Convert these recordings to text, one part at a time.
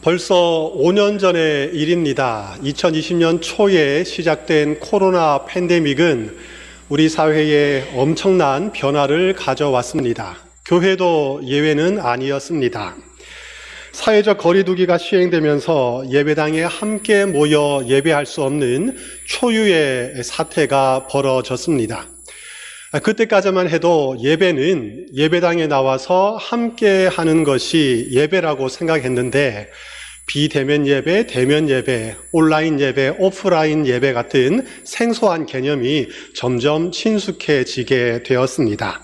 벌써 5년 전의 일입니다. 2020년 초에 시작된 코로나 팬데믹은 우리 사회에 엄청난 변화를 가져왔습니다. 교회도 예외는 아니었습니다. 사회적 거리두기가 시행되면서 예배당에 함께 모여 예배할 수 없는 초유의 사태가 벌어졌습니다. 그때까지만 해도 예배는 예배당에 나와서 함께 하는 것이 예배라고 생각했는데 비대면 예배, 대면 예배, 온라인 예배, 오프라인 예배 같은 생소한 개념이 점점 친숙해지게 되었습니다.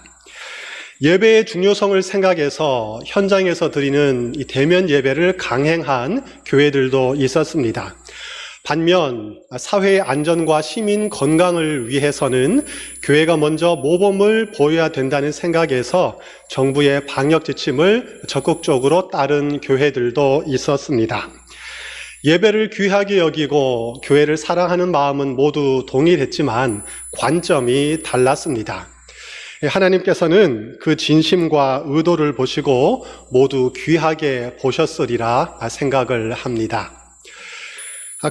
예배의 중요성을 생각해서 현장에서 드리는 이 대면 예배를 강행한 교회들도 있었습니다. 반면 사회의 안전과 시민 건강을 위해서는 교회가 먼저 모범을 보여야 된다는 생각에서 정부의 방역 지침을 적극적으로 따른 교회들도 있었습니다. 예배를 귀하게 여기고 교회를 사랑하는 마음은 모두 동일했지만 관점이 달랐습니다. 하나님께서는 그 진심과 의도를 보시고 모두 귀하게 보셨으리라 생각을 합니다.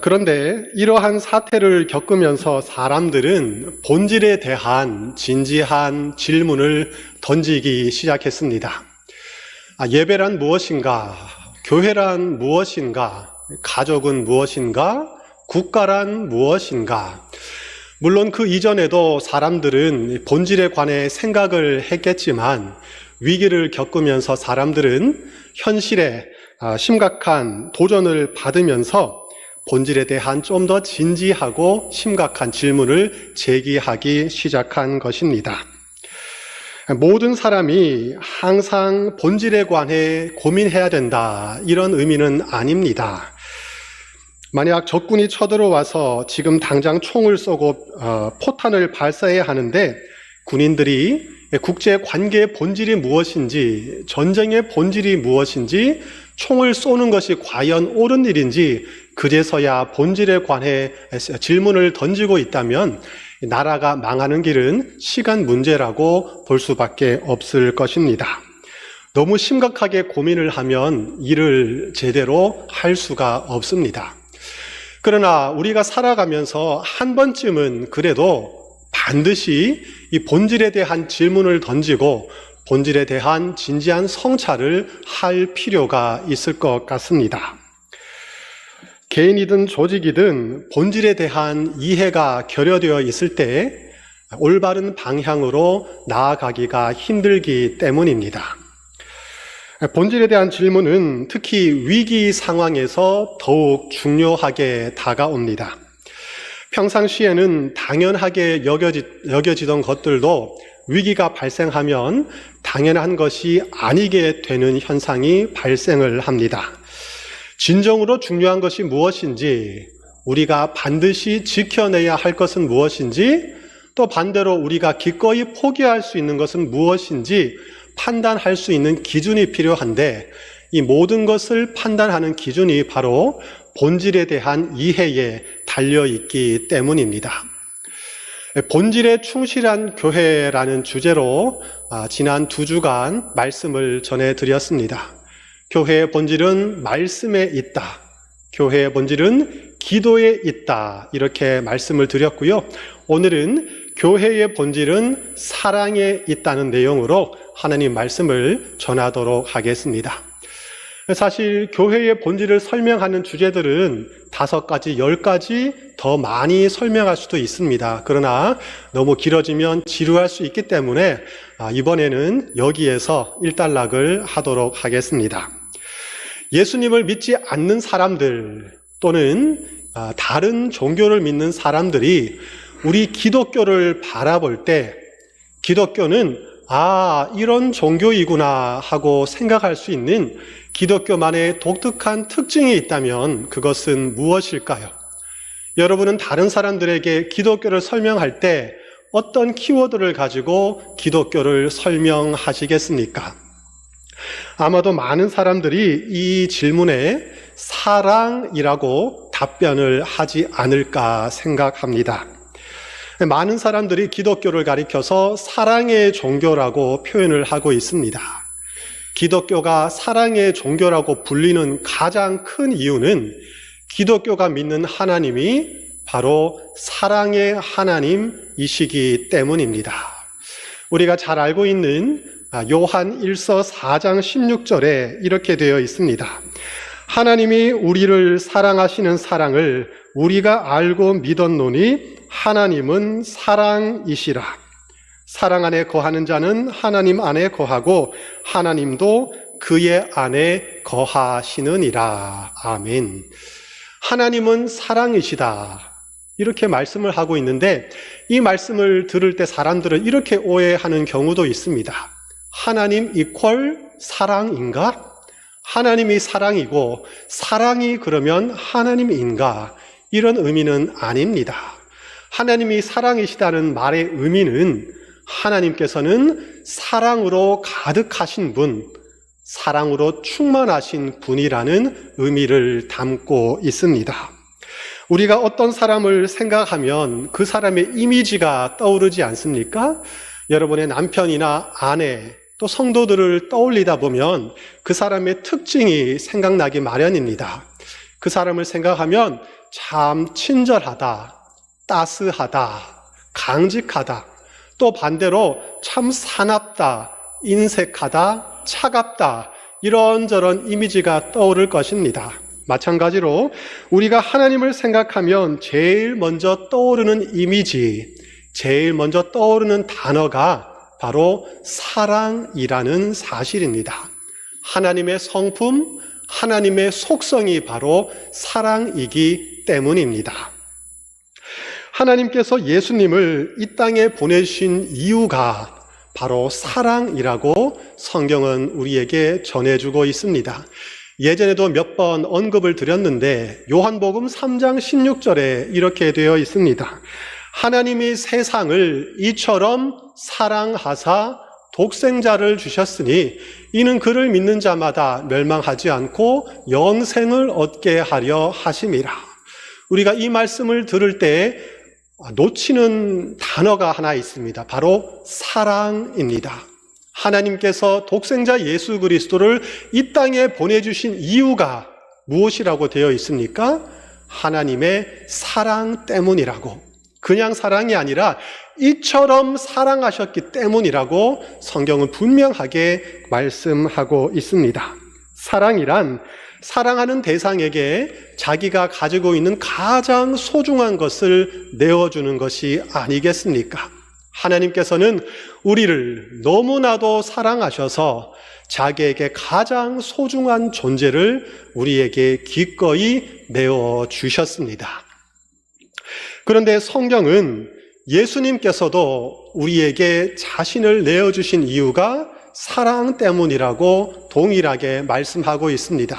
그런데 이러한 사태를 겪으면서 사람들은 본질에 대한 진지한 질문을 던지기 시작했습니다. 예배란 무엇인가? 교회란 무엇인가? 가족은 무엇인가? 국가란 무엇인가? 물론 그 이전에도 사람들은 본질에 관해 생각을 했겠지만 위기를 겪으면서 사람들은 현실에 심각한 도전을 받으면서 본질에 대한 좀 더 진지하고 심각한 질문을 제기하기 시작한 것입니다. 모든 사람이 항상 본질에 관해 고민해야 된다, 이런 의미는 아닙니다. 만약 적군이 쳐들어와서 지금 당장 총을 쏘고 포탄을 발사해야 하는데 군인들이 국제 관계의 본질이 무엇인지, 전쟁의 본질이 무엇인지, 총을 쏘는 것이 과연 옳은 일인지 그제서야 본질에 관해 질문을 던지고 있다면 나라가 망하는 길은 시간 문제라고 볼 수밖에 없을 것입니다. 너무 심각하게 고민을 하면 일을 제대로 할 수가 없습니다. 그러나 우리가 살아가면서 한 번쯤은 그래도 반드시 이 본질에 대한 질문을 던지고 본질에 대한 진지한 성찰을 할 필요가 있을 것 같습니다. 개인이든 조직이든 본질에 대한 이해가 결여되어 있을 때 올바른 방향으로 나아가기가 힘들기 때문입니다. 본질에 대한 질문은 특히 위기 상황에서 더욱 중요하게 다가옵니다. 평상시에는 당연하게 여겨지던 것들도 위기가 발생하면 당연한 것이 아니게 되는 현상이 발생을 합니다. 진정으로 중요한 것이 무엇인지, 우리가 반드시 지켜내야 할 것은 무엇인지, 또 반대로 우리가 기꺼이 포기할 수 있는 것은 무엇인지 판단할 수 있는 기준이 필요한데, 이 모든 것을 판단하는 기준이 바로 본질에 대한 이해에 달려있기 때문입니다. 본질에 충실한 교회라는 주제로 지난 2주간 말씀을 전해드렸습니다. 교회의 본질은 말씀에 있다. 교회의 본질은 기도에 있다. 이렇게 말씀을 드렸고요. 오늘은 교회의 본질은 사랑에 있다는 내용으로 하나님 말씀을 전하도록 하겠습니다. 사실 교회의 본질을 설명하는 주제들은 5가지, 10가지 더 많이 설명할 수도 있습니다. 그러나 너무 길어지면 지루할 수 있기 때문에 이번에는 여기에서 일단락을 하도록 하겠습니다. 예수님을 믿지 않는 사람들 또는 다른 종교를 믿는 사람들이 우리 기독교를 바라볼 때 기독교는 이런 종교이구나 하고 생각할 수 있는 기독교만의 독특한 특징이 있다면 그것은 무엇일까요? 여러분은 다른 사람들에게 기독교를 설명할 때 어떤 키워드를 가지고 기독교를 설명하시겠습니까? 아마도 많은 사람들이 이 질문에 사랑이라고 답변을 하지 않을까 생각합니다. 많은 사람들이 기독교를 가리켜서 사랑의 종교라고 표현을 하고 있습니다. 기독교가 사랑의 종교라고 불리는 가장 큰 이유는 기독교가 믿는 하나님이 바로 사랑의 하나님이시기 때문입니다. 우리가 잘 알고 있는 요한 1서 4장 16절에 이렇게 되어 있습니다. 하나님이 우리를 사랑하시는 사랑을 우리가 알고 믿었노니 하나님은 사랑이시라. 사랑 안에 거하는 자는 하나님 안에 거하고 하나님도 그의 안에 거하시느니라. 아멘. 하나님은 사랑이시다. 이렇게 말씀을 하고 있는데 이 말씀을 들을 때 사람들은 이렇게 오해하는 경우도 있습니다. 하나님 이퀄 사랑인가? 하나님이 사랑이고 사랑이 그러면 하나님인가? 이런 의미는 아닙니다. 하나님이 사랑이시다는 말의 의미는 하나님께서는 사랑으로 가득하신 분, 사랑으로 충만하신 분이라는 의미를 담고 있습니다. 우리가 어떤 사람을 생각하면 그 사람의 이미지가 떠오르지 않습니까? 여러분의 남편이나 아내, 또 성도들을 떠올리다 보면 그 사람의 특징이 생각나기 마련입니다. 그 사람을 생각하면 참 친절하다, 따스하다, 강직하다, 또 반대로 참 사납다, 인색하다, 차갑다, 이런저런 이미지가 떠오를 것입니다. 마찬가지로 우리가 하나님을 생각하면 제일 먼저 떠오르는 이미지, 제일 먼저 떠오르는 단어가 바로 사랑이라는 사실입니다. 하나님의 성품, 하나님의 속성이 바로 사랑이기 때문입니다. 하나님께서 예수님을 이 땅에 보내신 이유가 바로 사랑이라고 성경은 우리에게 전해주고 있습니다. 예전에도 몇 번 언급을 드렸는데 요한복음 3장 16절에 이렇게 되어 있습니다. 하나님이 세상을 이처럼 사랑하사 독생자를 주셨으니 이는 그를 믿는 자마다 멸망하지 않고 영생을 얻게 하려 하심이라. 우리가 이 말씀을 들을 때 놓치는 단어가 하나 있습니다. 바로 사랑입니다. 하나님께서 독생자 예수 그리스도를 이 땅에 보내주신 이유가 무엇이라고 되어 있습니까? 하나님의 사랑 때문이라고. 그냥 사랑이 아니라 이처럼 사랑하셨기 때문이라고 성경은 분명하게 말씀하고 있습니다. 사랑이란 사랑하는 대상에게 자기가 가지고 있는 가장 소중한 것을 내어주는 것이 아니겠습니까? 하나님께서는 우리를 너무나도 사랑하셔서 자기에게 가장 소중한 존재를 우리에게 기꺼이 내어주셨습니다. 그런데 성경은 예수님께서도 우리에게 자신을 내어주신 이유가 사랑 때문이라고 동일하게 말씀하고 있습니다.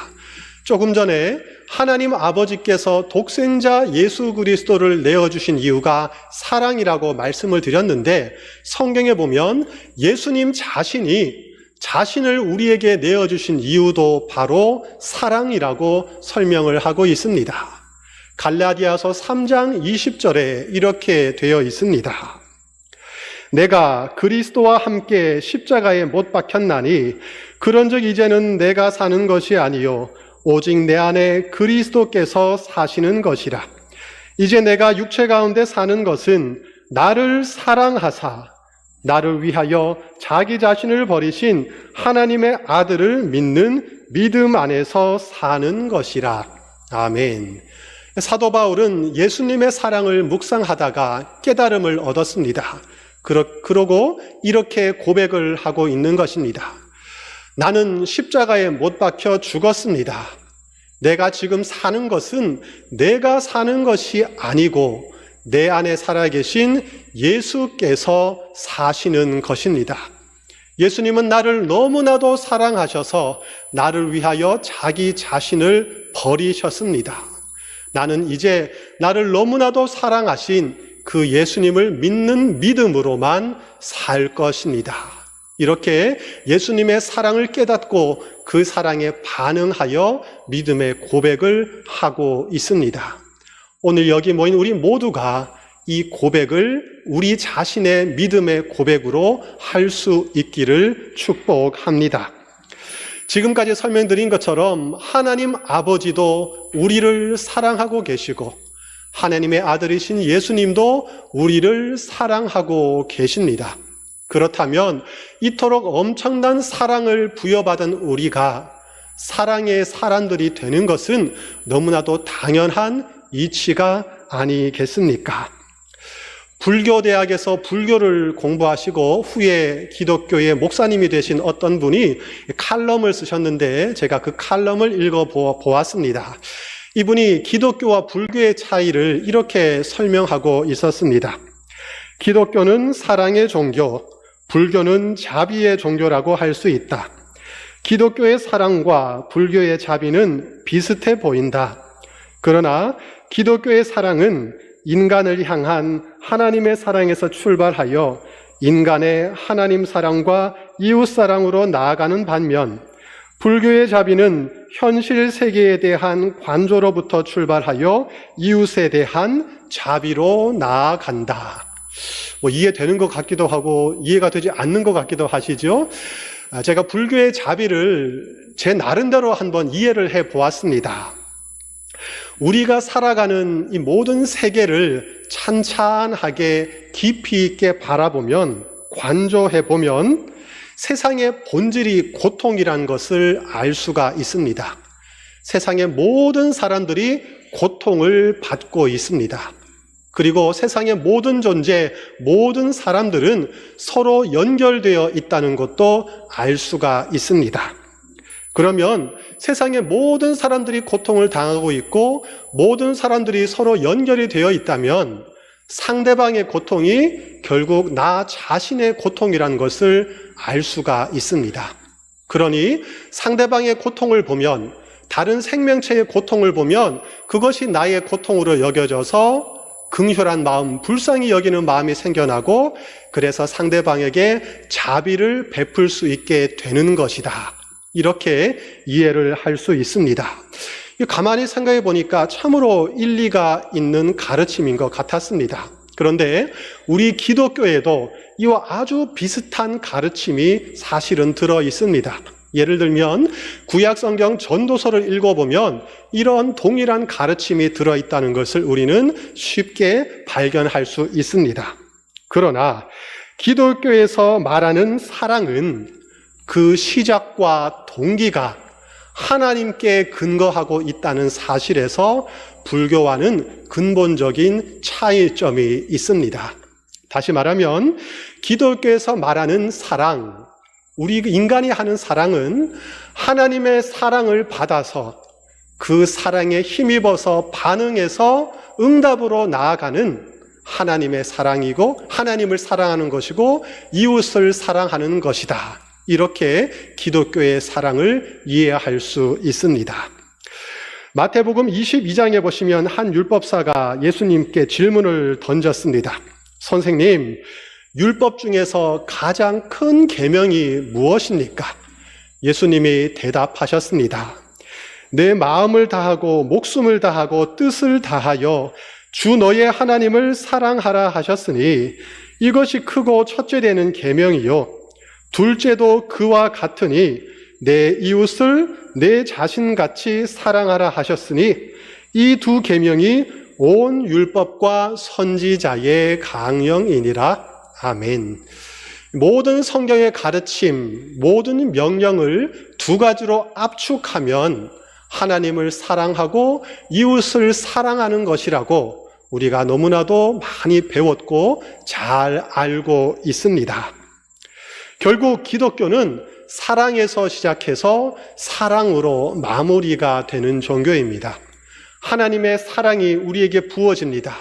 조금 전에 하나님 아버지께서 독생자 예수 그리스도를 내어주신 이유가 사랑이라고 말씀을 드렸는데 성경에 보면 예수님 자신이 자신을 우리에게 내어주신 이유도 바로 사랑이라고 설명을 하고 있습니다. 갈라디아서 3장 20절에 이렇게 되어 있습니다. 내가 그리스도와 함께 십자가에 못 박혔나니 그런즉 이제는 내가 사는 것이 아니요 오직 내 안에 그리스도께서 사시는 것이라. 이제 내가 육체 가운데 사는 것은 나를 사랑하사 나를 위하여 자기 자신을 버리신 하나님의 아들을 믿는 믿음 안에서 사는 것이라. 아멘. 사도 바울은 예수님의 사랑을 묵상하다가 깨달음을 얻었습니다. 그러고 이렇게 고백을 하고 있는 것입니다. 나는 십자가에 못 박혀 죽었습니다. 내가 지금 사는 것은 내가 사는 것이 아니고 내 안에 살아계신 예수께서 사시는 것입니다. 예수님은 나를 너무나도 사랑하셔서 나를 위하여 자기 자신을 버리셨습니다. 나는 이제 나를 너무나도 사랑하신 그 예수님을 믿는 믿음으로만 살 것입니다. 이렇게 예수님의 사랑을 깨닫고 그 사랑에 반응하여 믿음의 고백을 하고 있습니다. 오늘 여기 모인 우리 모두가 이 고백을 우리 자신의 믿음의 고백으로 할 수 있기를 축복합니다. 지금까지 설명드린 것처럼 하나님 아버지도 우리를 사랑하고 계시고 하나님의 아들이신 예수님도 우리를 사랑하고 계십니다. 그렇다면 이토록 엄청난 사랑을 부여받은 우리가 사랑의 사람들이 되는 것은 너무나도 당연한 이치가 아니겠습니까? 불교대학에서 불교를 공부하시고 후에 기독교의 목사님이 되신 어떤 분이 칼럼을 쓰셨는데 제가 그 칼럼을 읽어보았습니다. 이분이 기독교와 불교의 차이를 이렇게 설명하고 있었습니다. 기독교는 사랑의 종교, 불교는 자비의 종교라고 할 수 있다. 기독교의 사랑과 불교의 자비는 비슷해 보인다. 그러나 기독교의 사랑은 인간을 향한 하나님의 사랑에서 출발하여 인간의 하나님 사랑과 이웃 사랑으로 나아가는 반면 불교의 자비는 현실 세계에 대한 관조로부터 출발하여 이웃에 대한 자비로 나아간다. 이해되는 것 같기도 하고 이해가 되지 않는 것 같기도 하시죠? 제가 불교의 자비를 제 나름대로 한번 이해를 해 보았습니다. 우리가 살아가는 이 모든 세계를 찬찬하게 깊이 있게 바라보면, 관조해 보면 세상의 본질이 고통이라는 것을 알 수가 있습니다. 세상의 모든 사람들이 고통을 받고 있습니다. 그리고 세상의 모든 존재, 모든 사람들은 서로 연결되어 있다는 것도 알 수가 있습니다. 그러면 세상의 모든 사람들이 고통을 당하고 있고 모든 사람들이 서로 연결이 되어 있다면 상대방의 고통이 결국 나 자신의 고통이라는 것을 알 수가 있습니다. 그러니 상대방의 고통을 보면, 다른 생명체의 고통을 보면 그것이 나의 고통으로 여겨져서 긍휼한 마음, 불쌍히 여기는 마음이 생겨나고 그래서 상대방에게 자비를 베풀 수 있게 되는 것이다. 이렇게 이해를 할 수 있습니다. 가만히 생각해 보니까 참으로 일리가 있는 가르침인 것 같았습니다. 그런데 우리 기독교에도 이와 아주 비슷한 가르침이 사실은 들어 있습니다. 예를 들면 구약성경 전도서를 읽어보면 이런 동일한 가르침이 들어있다는 것을 우리는 쉽게 발견할 수 있습니다. 그러나 기독교에서 말하는 사랑은 그 시작과 동기가 하나님께 근거하고 있다는 사실에서 불교와는 근본적인 차이점이 있습니다. 다시 말하면 기독교에서 말하는 사랑, 우리 인간이 하는 사랑은 하나님의 사랑을 받아서 그 사랑에 힘입어서 반응해서 응답으로 나아가는 하나님의 사랑이고 하나님을 사랑하는 것이고 이웃을 사랑하는 것이다. 이렇게 기독교의 사랑을 이해할 수 있습니다. 마태복음 22장에 보시면 한 율법사가 예수님께 질문을 던졌습니다. 선생님, 율법 중에서 가장 큰 계명이 무엇입니까? 예수님이 대답하셨습니다. 내 마음을 다하고 목숨을 다하고 뜻을 다하여 주 너의 하나님을 사랑하라 하셨으니 이것이 크고 첫째 되는 계명이요 둘째도 그와 같으니 내 이웃을 내 자신같이 사랑하라 하셨으니 이 두 계명이 온 율법과 선지자의 강령이니라. 아멘. 모든 성경의 가르침, 모든 명령을 두 가지로 압축하면 하나님을 사랑하고 이웃을 사랑하는 것이라고 우리가 너무나도 많이 배웠고 잘 알고 있습니다. 결국 기독교는 사랑에서 시작해서 사랑으로 마무리가 되는 종교입니다. 하나님의 사랑이 우리에게 부어집니다.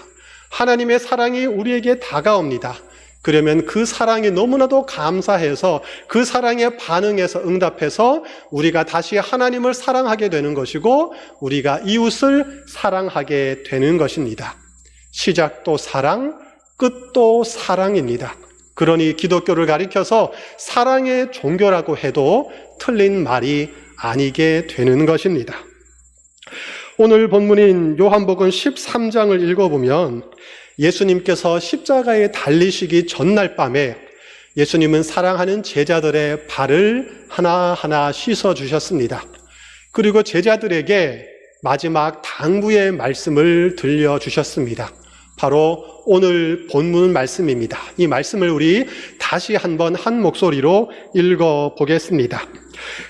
하나님의 사랑이 우리에게 다가옵니다. 그러면 그 사랑이 너무나도 감사해서 그 사랑에 반응해서 응답해서 우리가 다시 하나님을 사랑하게 되는 것이고 우리가 이웃을 사랑하게 되는 것입니다. 시작도 사랑, 끝도 사랑입니다. 그러니 기독교를 가리켜서 사랑의 종교라고 해도 틀린 말이 아니게 되는 것입니다. 오늘 본문인 요한복음 13장을 읽어보면 예수님께서 십자가에 달리시기 전날 밤에 예수님은 사랑하는 제자들의 발을 하나하나 씻어 주셨습니다. 그리고 제자들에게 마지막 당부의 말씀을 들려주셨습니다. 바로 오늘 본문 말씀입니다. 이 말씀을 우리 다시 한번 한 목소리로 읽어보겠습니다.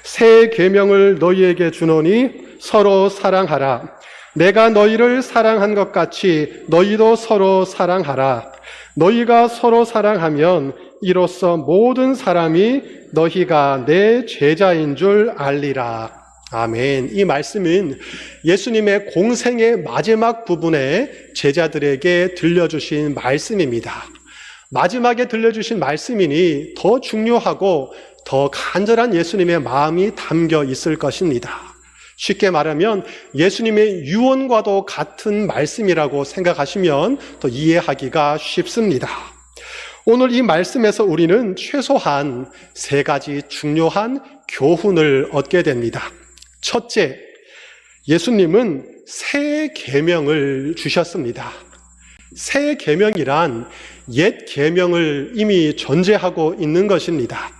새 계명을 너희에게 주노니 서로 사랑하라. 내가 너희를 사랑한 것 같이 너희도 서로 사랑하라. 너희가 서로 사랑하면 이로써 모든 사람이 너희가 내 제자인 줄 알리라. 아멘. 이 말씀은 예수님의 공생의 마지막 부분에 제자들에게 들려주신 말씀입니다. 마지막에 들려주신 말씀이니 더 중요하고 더 간절한 예수님의 마음이 담겨 있을 것입니다. 쉽게 말하면 예수님의 유언과도 같은 말씀이라고 생각하시면 더 이해하기가 쉽습니다. 오늘 이 말씀에서 우리는 최소한 세 가지 중요한 교훈을 얻게 됩니다. 첫째, 예수님은 새 계명을 주셨습니다. 새 계명이란 옛 계명을 이미 전제하고 있는 것입니다.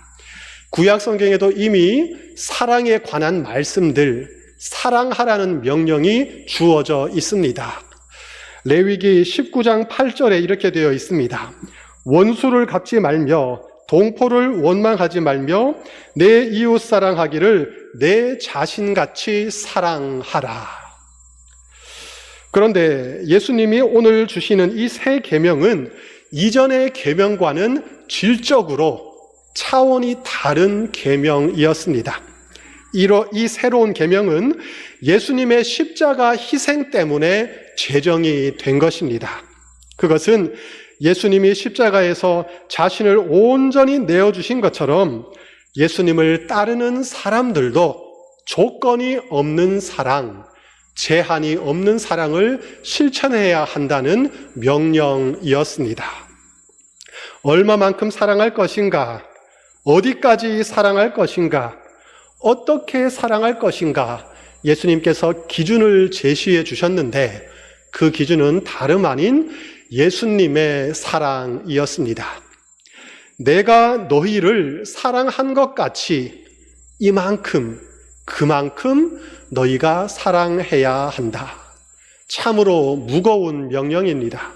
구약 성경에도 이미 사랑에 관한 말씀들, 사랑하라는 명령이 주어져 있습니다. 레위기 19장 8절에 이렇게 되어 있습니다. 원수를 갚지 말며 동포를 원망하지 말며 내 이웃 사랑하기를 내 자신같이 사랑하라. 그런데 예수님이 오늘 주시는 이 새 계명은 이전의 계명과는 질적으로 차원이 다른 계명이었습니다. 이 새로운 계명은 예수님의 십자가 희생 때문에 제정이 된 것입니다. 그것은 예수님이 십자가에서 자신을 온전히 내어주신 것처럼 예수님을 따르는 사람들도 조건이 없는 사랑, 제한이 없는 사랑을 실천해야 한다는 명령이었습니다. 얼마만큼 사랑할 것인가? 어디까지 사랑할 것인가? 어떻게 사랑할 것인가? 예수님께서 기준을 제시해 주셨는데 그 기준은 다름 아닌 예수님의 사랑이었습니다. 내가 너희를 사랑한 것 같이 이만큼, 그만큼 너희가 사랑해야 한다. 참으로 무거운 명령입니다.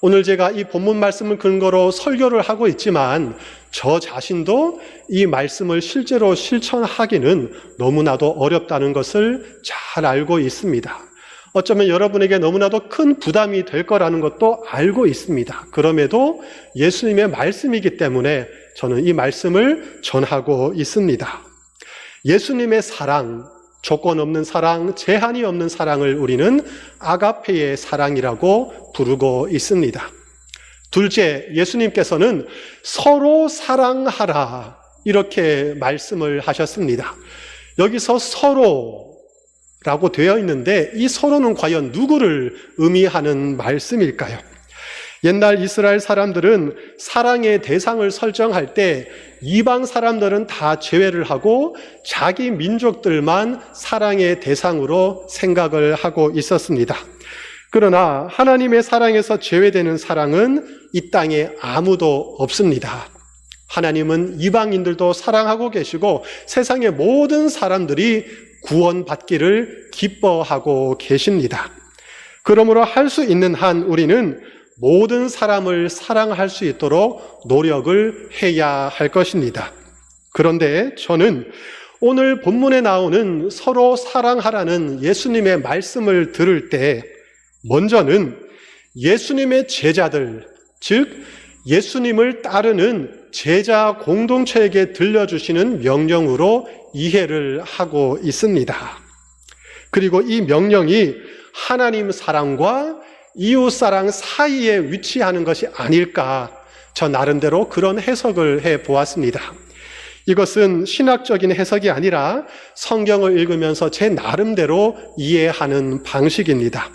오늘 제가 이 본문 말씀을 근거로 설교를 하고 있지만 저 자신도 이 말씀을 실제로 실천하기는 너무나도 어렵다는 것을 잘 알고 있습니다. 어쩌면 여러분에게 너무나도 큰 부담이 될 거라는 것도 알고 있습니다. 그럼에도 예수님의 말씀이기 때문에 저는 이 말씀을 전하고 있습니다. 예수님의 사랑, 조건 없는 사랑, 제한이 없는 사랑을 우리는 아가페의 사랑이라고 부르고 있습니다. 둘째, 예수님께서는 서로 사랑하라 이렇게 말씀을 하셨습니다. 여기서 서로라고 되어 있는데 이 서로는 과연 누구를 의미하는 말씀일까요? 옛날 이스라엘 사람들은 사랑의 대상을 설정할 때 이방 사람들은 다 제외를 하고 자기 민족들만 사랑의 대상으로 생각을 하고 있었습니다. 그러나 하나님의 사랑에서 제외되는 사랑은 이 땅에 아무도 없습니다. 하나님은 이방인들도 사랑하고 계시고 세상의 모든 사람들이 구원받기를 기뻐하고 계십니다. 그러므로 할 수 있는 한 우리는 모든 사람을 사랑할 수 있도록 노력을 해야 할 것입니다. 그런데 저는 오늘 본문에 나오는 서로 사랑하라는 예수님의 말씀을 들을 때 먼저는 예수님의 제자들, 즉 예수님을 따르는 제자 공동체에게 들려주시는 명령으로 이해를 하고 있습니다. 그리고 이 명령이 하나님 사랑과 이웃사랑 사이에 위치하는 것이 아닐까, 저 나름대로 그런 해석을 해보았습니다. 이것은 신학적인 해석이 아니라 성경을 읽으면서 제 나름대로 이해하는 방식입니다.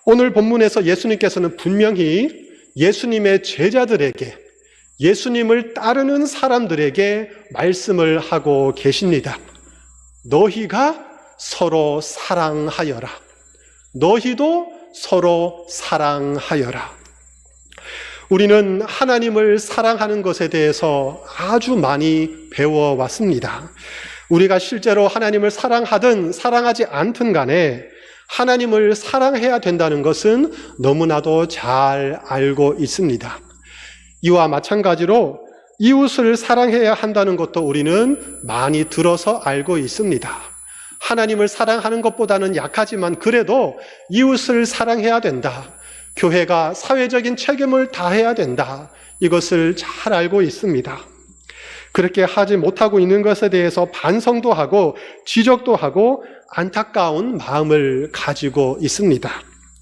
오늘 본문에서 예수님께서는 분명히 예수님의 제자들에게, 예수님을 따르는 사람들에게 말씀을 하고 계십니다. 너희가 서로 사랑하여라. 너희도 서로 사랑하여라. 우리는 하나님을 사랑하는 것에 대해서 아주 많이 배워왔습니다. 우리가 실제로 하나님을 사랑하든 사랑하지 않든 간에 하나님을 사랑해야 된다는 것은 너무나도 잘 알고 있습니다. 이와 마찬가지로 이웃을 사랑해야 한다는 것도 우리는 많이 들어서 알고 있습니다. 하나님을 사랑하는 것보다는 약하지만 그래도 이웃을 사랑해야 된다. 교회가 사회적인 책임을 다해야 된다. 이것을 잘 알고 있습니다. 그렇게 하지 못하고 있는 것에 대해서 반성도 하고 지적도 하고 안타까운 마음을 가지고 있습니다.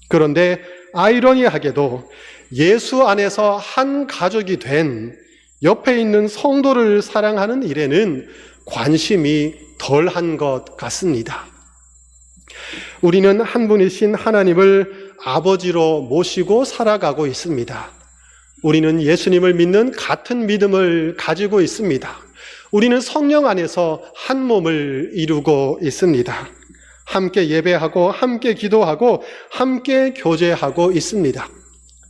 그런데 아이러니하게도 예수 안에서 한 가족이 된 옆에 있는 성도를 사랑하는 일에는 관심이 덜한 것 같습니다. 우리는 한 분이신 하나님을 아버지로 모시고 살아가고 있습니다. 우리는 예수님을 믿는 같은 믿음을 가지고 있습니다. 우리는 성령 안에서 한 몸을 이루고 있습니다. 함께 예배하고 함께 기도하고 함께 교제하고 있습니다.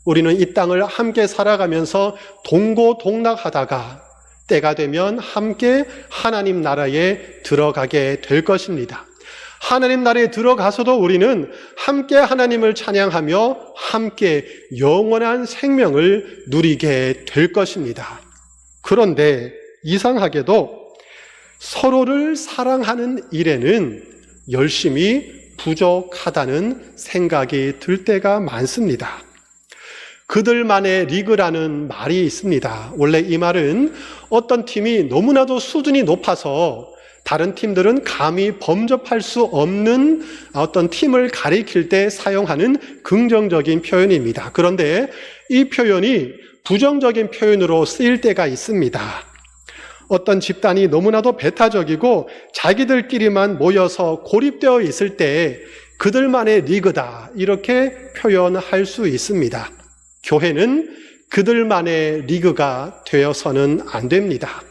우리는 이 땅을 함께 살아가면서 동고동락하다가 때가 되면 함께 하나님 나라에 들어가게 될 것입니다. 하나님 나라에 들어가서도 우리는 함께 하나님을 찬양하며 함께 영원한 생명을 누리게 될 것입니다. 그런데 이상하게도 서로를 사랑하는 일에는 열심히 부족하다는 생각이 들 때가 많습니다. 그들만의 리그라는 말이 있습니다. 원래 이 말은 어떤 팀이 너무나도 수준이 높아서 다른 팀들은 감히 범접할 수 없는 어떤 팀을 가리킬 때 사용하는 긍정적인 표현입니다. 그런데 이 표현이 부정적인 표현으로 쓰일 때가 있습니다. 어떤 집단이 너무나도 배타적이고 자기들끼리만 모여서 고립되어 있을 때 그들만의 리그다 이렇게 표현할 수 있습니다. 교회는 그들만의 리그가 되어서는 안 됩니다.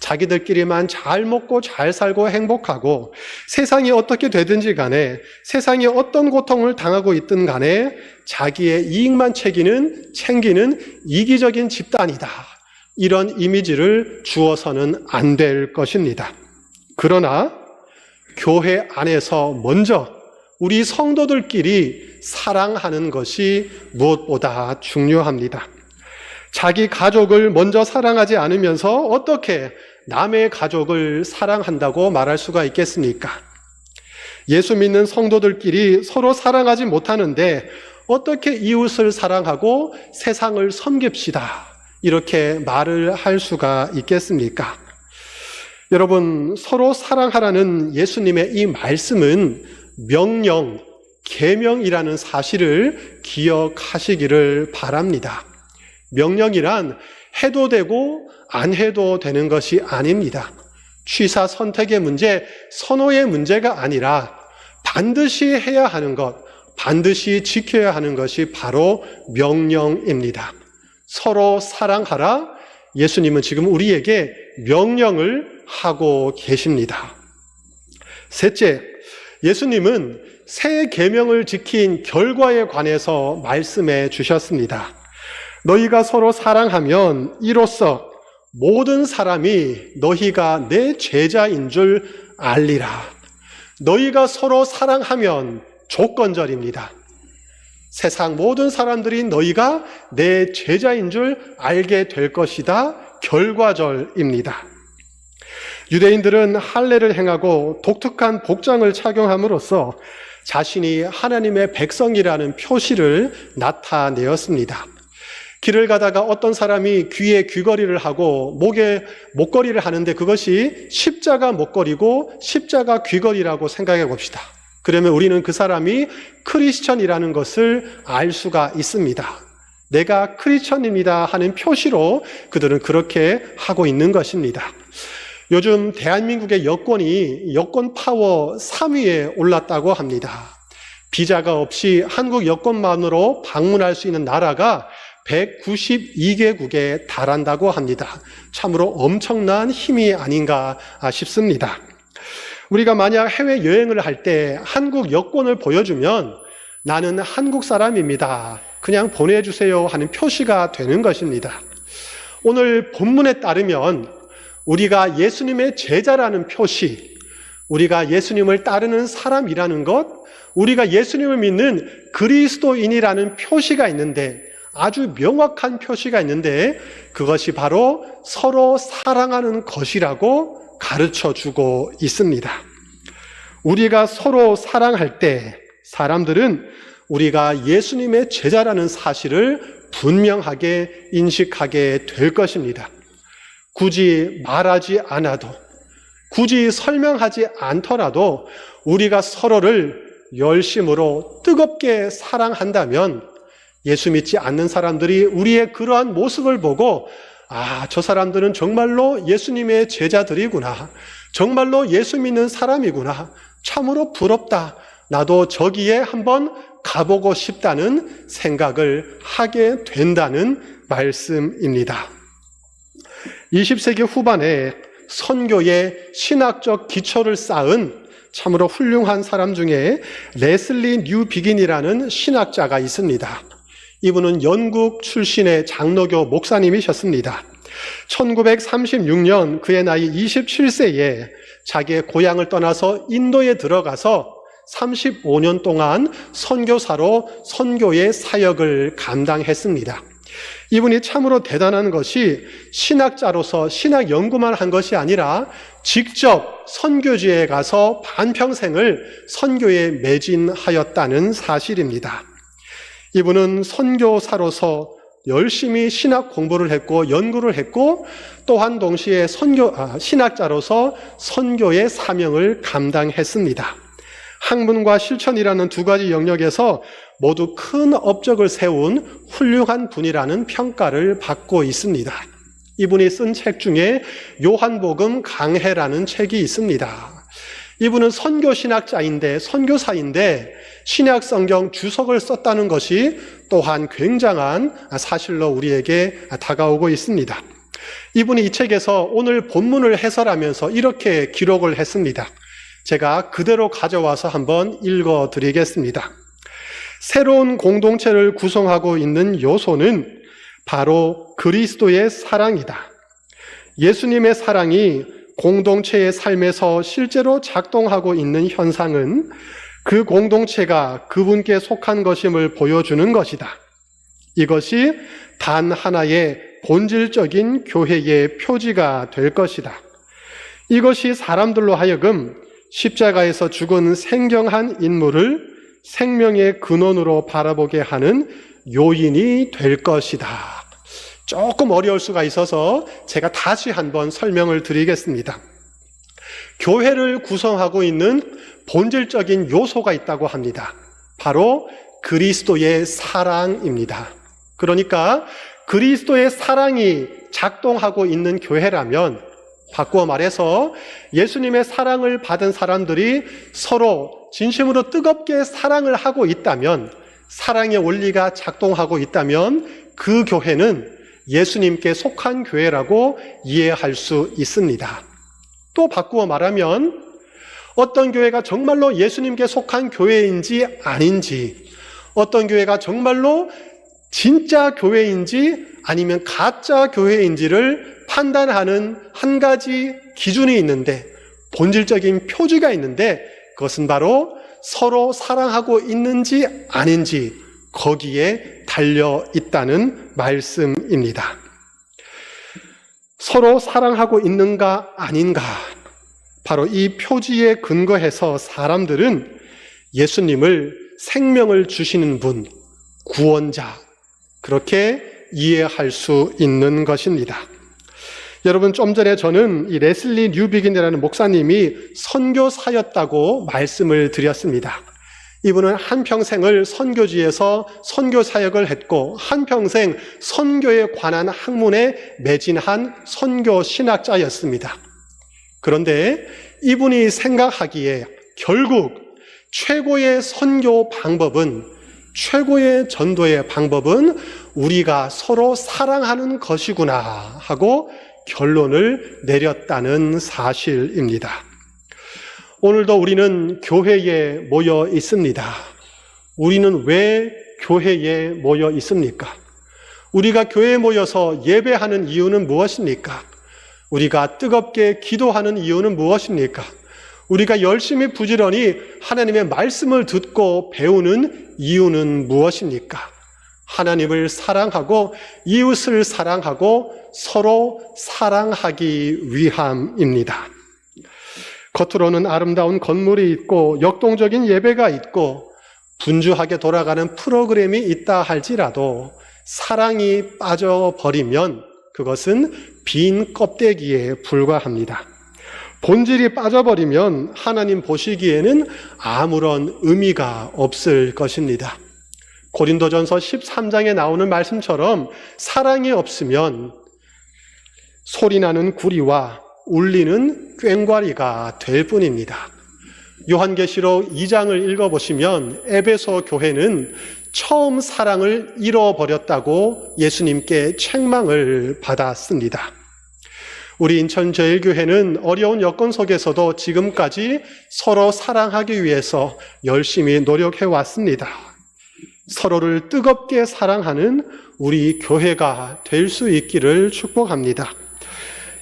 자기들끼리만 잘 먹고 잘 살고 행복하고 세상이 어떻게 되든지 간에 세상이 어떤 고통을 당하고 있든 간에 자기의 이익만 챙기는 이기적인 집단이다. 이런 이미지를 주어서는 안 될 것입니다. 그러나 교회 안에서 먼저 우리 성도들끼리 사랑하는 것이 무엇보다 중요합니다. 자기 가족을 먼저 사랑하지 않으면서 어떻게 남의 가족을 사랑한다고 말할 수가 있겠습니까? 예수 믿는 성도들끼리 서로 사랑하지 못하는데 어떻게 이웃을 사랑하고 세상을 섬깁시다. 이렇게 말을 할 수가 있겠습니까? 여러분, 서로 사랑하라는 예수님의 이 말씀은 명령, 계명이라는 사실을 기억하시기를 바랍니다. 명령이란 해도 되고 안 해도 되는 것이 아닙니다. 취사 선택의 문제, 선호의 문제가 아니라 반드시 해야 하는 것, 반드시 지켜야 하는 것이 바로 명령입니다. 서로 사랑하라. 예수님은 지금 우리에게 명령을 하고 계십니다. 셋째, 예수님은 새 계명을 지킨 결과에 관해서 말씀해 주셨습니다. 너희가 서로 사랑하면 이로써 모든 사람이 너희가 내 제자인 줄 알리라. 너희가 서로 사랑하면 조건절입니다. 세상 모든 사람들이 너희가 내 제자인 줄 알게 될 것이다. 결과절입니다. 유대인들은 할례를 행하고 독특한 복장을 착용함으로써 자신이 하나님의 백성이라는 표시를 나타내었습니다. 길을 가다가 어떤 사람이 귀에 귀걸이를 하고 목에 목걸이를 하는데 그것이 십자가 목걸이고 십자가 귀걸이라고 생각해 봅시다. 그러면 우리는 그 사람이 크리스천이라는 것을 알 수가 있습니다. 내가 크리스천입니다 하는 표시로 그들은 그렇게 하고 있는 것입니다. 요즘 대한민국의 여권이 여권 파워 3위에 올랐다고 합니다. 비자가 없이 한국 여권만으로 방문할 수 있는 나라가 192개국에 달한다고 합니다. 참으로 엄청난 힘이 아닌가 싶습니다. 우리가 만약 해외여행을 할 때 한국 여권을 보여주면 나는 한국 사람입니다. 그냥 보내주세요 하는 표시가 되는 것입니다. 오늘 본문에 따르면 우리가 예수님의 제자라는 표시, 우리가 예수님을 따르는 사람이라는 것, 우리가 예수님을 믿는 그리스도인이라는 표시가 있는데, 아주 명확한 표시가 있는데, 그것이 바로 서로 사랑하는 것이라고 가르쳐주고 있습니다. 우리가 서로 사랑할 때 사람들은 우리가 예수님의 제자라는 사실을 분명하게 인식하게 될 것입니다. 굳이 말하지 않아도, 굳이 설명하지 않더라도 우리가 서로를 열심으로 뜨겁게 사랑한다면 예수 믿지 않는 사람들이 우리의 그러한 모습을 보고 저 사람들은 정말로 예수님의 제자들이구나. 정말로 예수 믿는 사람이구나. 참으로 부럽다. 나도 저기에 한번 가보고 싶다는 생각을 하게 된다는 말씀입니다. 20세기 후반에 선교의 신학적 기초를 쌓은 참으로 훌륭한 사람 중에 레슬리 뉴비긴이라는 신학자가 있습니다. 이분은 영국 출신의 장로교 목사님이셨습니다. 1936년 그의 나이 27세에 자기의 고향을 떠나서 인도에 들어가서 35년 동안 선교사로 선교의 사역을 감당했습니다. 이분이 참으로 대단한 것이 신학자로서 신학 연구만 한 것이 아니라 직접 선교지에 가서 반평생을 선교에 매진하였다는 사실입니다. 이분은 선교사로서 열심히 신학 공부를 했고 연구를 했고 또한 동시에 신학자로서 선교의 사명을 감당했습니다. 학문과 실천이라는 두 가지 영역에서 모두 큰 업적을 세운 훌륭한 분이라는 평가를 받고 있습니다. 이분이 쓴 책 중에 요한복음 강해라는 책이 있습니다. 이분은 선교신학자인데 선교사인데 신약성경 주석을 썼다는 것이 또한 굉장한 사실로 우리에게 다가오고 있습니다. 이분이 이 책에서 오늘 본문을 해설하면서 이렇게 기록을 했습니다. 제가 그대로 가져와서 한번 읽어드리겠습니다. 새로운 공동체를 구성하고 있는 요소는 바로 그리스도의 사랑이다. 예수님의 사랑이 공동체의 삶에서 실제로 작동하고 있는 현상은 그 공동체가 그분께 속한 것임을 보여주는 것이다. 이것이 단 하나의 본질적인 교회의 표지가 될 것이다. 이것이 사람들로 하여금 십자가에서 죽은 생경한 인물을 생명의 근원으로 바라보게 하는 요인이 될 것이다. 조금 어려울 수가 있어서 제가 다시 한번 설명을 드리겠습니다. 교회를 구성하고 있는 본질적인 요소가 있다고 합니다. 바로 그리스도의 사랑입니다. 그러니까 그리스도의 사랑이 작동하고 있는 교회라면, 바꾸어 말해서 예수님의 사랑을 받은 사람들이 서로 진심으로 뜨겁게 사랑을 하고 있다면, 사랑의 원리가 작동하고 있다면 그 교회는 예수님께 속한 교회라고 이해할 수 있습니다. 또 바꾸어 말하면 어떤 교회가 정말로 예수님께 속한 교회인지 아닌지, 어떤 교회가 정말로 진짜 교회인지 아니면 가짜 교회인지를 판단하는 한 가지 기준이 있는데, 본질적인 표지가 있는데, 그것은 바로 서로 사랑하고 있는지 아닌지 거기에 달려 있다는 말씀입니다. 서로 사랑하고 있는가 아닌가, 바로 이 표지에 근거해서 사람들은 예수님을 생명을 주시는 분, 구원자, 그렇게 이해할 수 있는 것입니다. 여러분, 좀 전에 저는 이 레슬리 뉴비긴이라는 목사님이 선교사였다고 말씀을 드렸습니다. 이분은 한평생을 선교지에서 선교 사역을 했고 한평생 선교에 관한 학문에 매진한 선교 신학자였습니다. 그런데 이분이 생각하기에 결국 최고의 선교 방법은, 최고의 전도의 방법은 우리가 서로 사랑하는 것이구나 하고 결론을 내렸다는 사실입니다. 오늘도 우리는 교회에 모여 있습니다. 우리는 왜 교회에 모여 있습니까? 우리가 교회에 모여서 예배하는 이유는 무엇입니까? 우리가 뜨겁게 기도하는 이유는 무엇입니까? 우리가 열심히 부지런히 하나님의 말씀을 듣고 배우는 이유는 무엇입니까? 하나님을 사랑하고 이웃을 사랑하고 서로 사랑하기 위함입니다. 겉으로는 아름다운 건물이 있고 역동적인 예배가 있고 분주하게 돌아가는 프로그램이 있다 할지라도 사랑이 빠져버리면 그것은 빈 껍데기에 불과합니다. 본질이 빠져버리면 하나님 보시기에는 아무런 의미가 없을 것입니다. 고린도전서 13장에 나오는 말씀처럼 사랑이 없으면 소리나는 구리와 울리는 꽹과리가 될 뿐입니다. 요한계시록 2장을 읽어보시면 에베소 교회는 처음 사랑을 잃어버렸다고 예수님께 책망을 받았습니다. 우리 인천제일교회는 어려운 여건 속에서도 지금까지 서로 사랑하기 위해서 열심히 노력해 왔습니다. 서로를 뜨겁게 사랑하는 우리 교회가 될 수 있기를 축복합니다.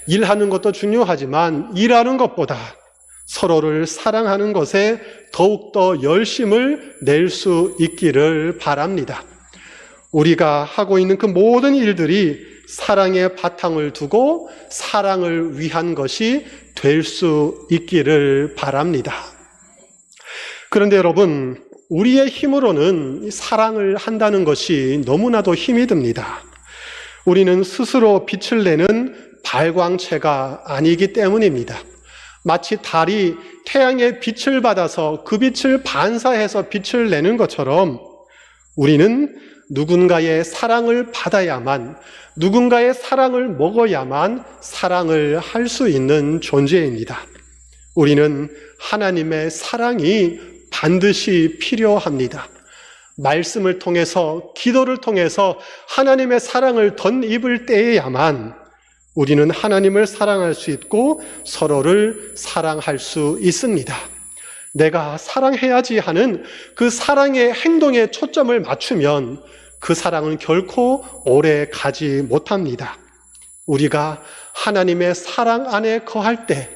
일하는 것도 중요하지만 일하는 것보다 서로를 사랑하는 것에 더욱더 열심을 낼 수 있기를 바랍니다. 우리가 하고 있는 그 모든 일들이 사랑의 바탕을 두고 사랑을 위한 것이 될 수 있기를 바랍니다. 그런데 여러분, 우리의 힘으로는 사랑을 한다는 것이 너무나도 힘이 듭니다. 우리는 스스로 빛을 내는 발광체가 아니기 때문입니다. 마치 달이 태양의 빛을 받아서 그 빛을 반사해서 빛을 내는 것처럼 우리는 누군가의 사랑을 받아야만, 누군가의 사랑을 먹어야만 사랑을 할 수 있는 존재입니다. 우리는 하나님의 사랑이 반드시 필요합니다. 말씀을 통해서, 기도를 통해서 하나님의 사랑을 덧입을 때에야만 우리는 하나님을 사랑할 수 있고 서로를 사랑할 수 있습니다. 내가 사랑해야지 하는 그 사랑의 행동에 초점을 맞추면 그 사랑은 결코 오래 가지 못합니다. 우리가 하나님의 사랑 안에 거할 때,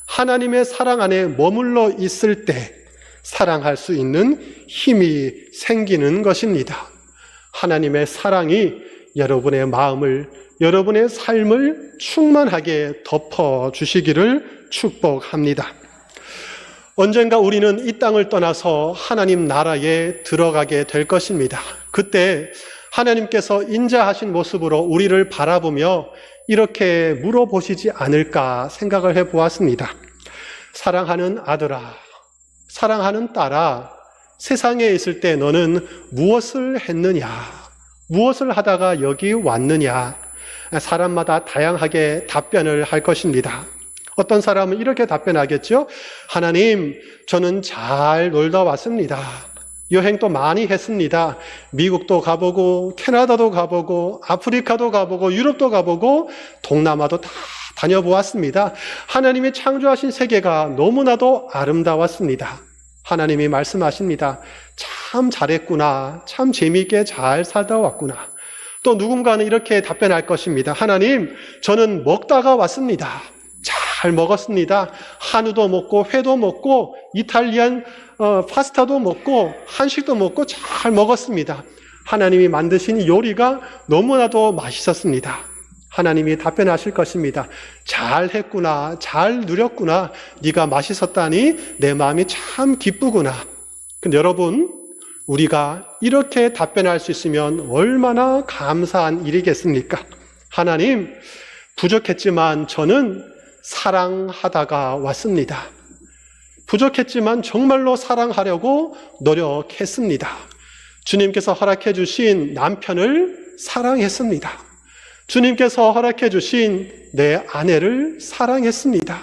하나님의 사랑 안에 머물러 있을 때 사랑할 수 있는 힘이 생기는 것입니다. 하나님의 사랑이 여러분의 마음을, 여러분의 삶을 충만하게 덮어주시기를 축복합니다. 언젠가 우리는 이 땅을 떠나서 하나님 나라에 들어가게 될 것입니다. 그때 하나님께서 인자하신 모습으로 우리를 바라보며 이렇게 물어보시지 않을까 생각을 해보았습니다. 사랑하는 아들아, 사랑하는 딸아, 세상에 있을 때 너는 무엇을 했느냐? 무엇을 하다가 여기 왔느냐? 사람마다 다양하게 답변을 할 것입니다. 어떤 사람은 이렇게 답변하겠죠? 하나님, 저는 잘 놀다 왔습니다. 여행도 많이 했습니다. 미국도 가보고, 캐나다도 가보고, 아프리카도 가보고, 유럽도 가보고, 동남아도 다 다녀보았습니다. 하나님이 창조하신 세계가 너무나도 아름다웠습니다. 하나님이 말씀하십니다. 참 잘했구나. 참 재미있게 잘 살다 왔구나. 또 누군가는 이렇게 답변할 것입니다. 하나님, 저는 먹다가 왔습니다. 잘 먹었습니다. 한우도 먹고 회도 먹고 이탈리안 파스타도 먹고 한식도 먹고 잘 먹었습니다. 하나님이 만드신 요리가 너무나도 맛있었습니다. 하나님이 답변하실 것입니다. 잘했구나, 잘 누렸구나, 네가 맛있었다니 내 마음이 참 기쁘구나. 근데 여러분, 우리가 이렇게 답변할 수 있으면 얼마나 감사한 일이겠습니까? 하나님, 부족했지만 저는 사랑하다가 왔습니다. 부족했지만 정말로 사랑하려고 노력했습니다. 주님께서 허락해 주신 남편을 사랑했습니다. 주님께서 허락해 주신 내 아내를 사랑했습니다.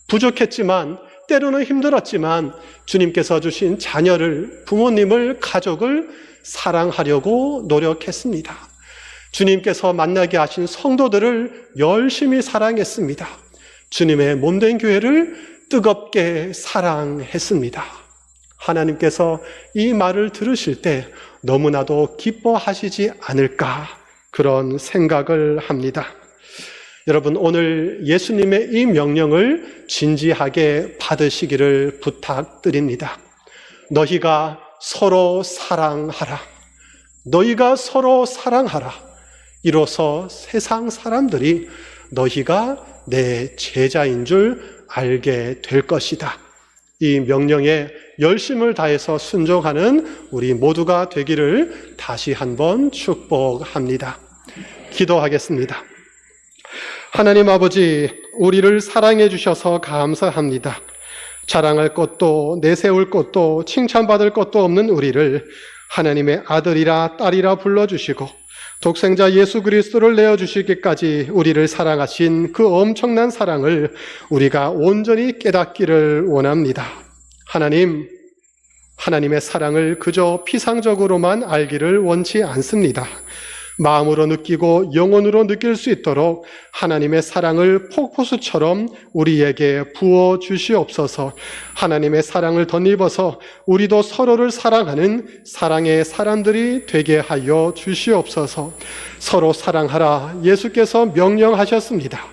부족했지만, 때로는 힘들었지만 주님께서 주신 자녀를, 부모님을, 가족을 사랑하려고 노력했습니다. 주님께서 만나게 하신 성도들을 열심히 사랑했습니다. 주님의 몸된 교회를 뜨겁게 사랑했습니다. 하나님께서 이 말을 들으실 때 너무나도 기뻐하시지 않을까 그런 생각을 합니다. 여러분, 오늘 예수님의 이 명령을 진지하게 받으시기를 부탁드립니다. 너희가 서로 사랑하라. 너희가 서로 사랑하라. 이로써 세상 사람들이 너희가 내 제자인 줄 알게 될 것이다. 이 명령에 열심을 다해서 순종하는 우리 모두가 되기를 다시 한번 축복합니다. 기도하겠습니다. 하나님 아버지, 우리를 사랑해 주셔서 감사합니다. 자랑할 것도 내세울 것도 칭찬받을 것도 없는 우리를 하나님의 아들이라 딸이라 불러주시고 독생자 예수 그리스도를 내어주시기까지 우리를 사랑하신 그 엄청난 사랑을 우리가 온전히 깨닫기를 원합니다. 하나님의 사랑을 그저 피상적으로만 알기를 원치 않습니다. 마음으로 느끼고 영혼으로 느낄 수 있도록 하나님의 사랑을 폭포수처럼 우리에게 부어 주시옵소서. 하나님의 사랑을 덧입어서 우리도 서로를 사랑하는 사랑의 사람들이 되게 하여 주시옵소서. 서로 사랑하라 예수께서 명령하셨습니다.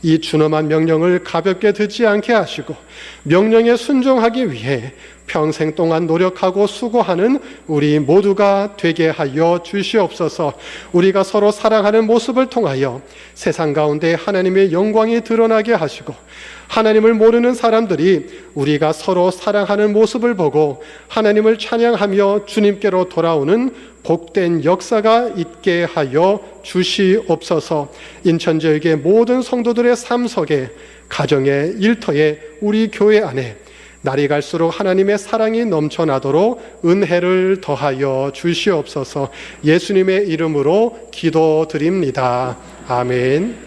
이 준엄한 명령을 가볍게 듣지 않게 하시고 명령에 순종하기 위해 평생 동안 노력하고 수고하는 우리 모두가 되게 하여 주시옵소서. 우리가 서로 사랑하는 모습을 통하여 세상 가운데 하나님의 영광이 드러나게 하시고 하나님을 모르는 사람들이 우리가 서로 사랑하는 모습을 보고 하나님을 찬양하며 주님께로 돌아오는 복된 역사가 있게 하여 주시옵소서. 인천지역의 모든 성도들의 삶 속에, 가정의 일터에, 우리 교회 안에 날이 갈수록 하나님의 사랑이 넘쳐나도록 은혜를 더하여 주시옵소서. 예수님의 이름으로 기도드립니다. 아멘.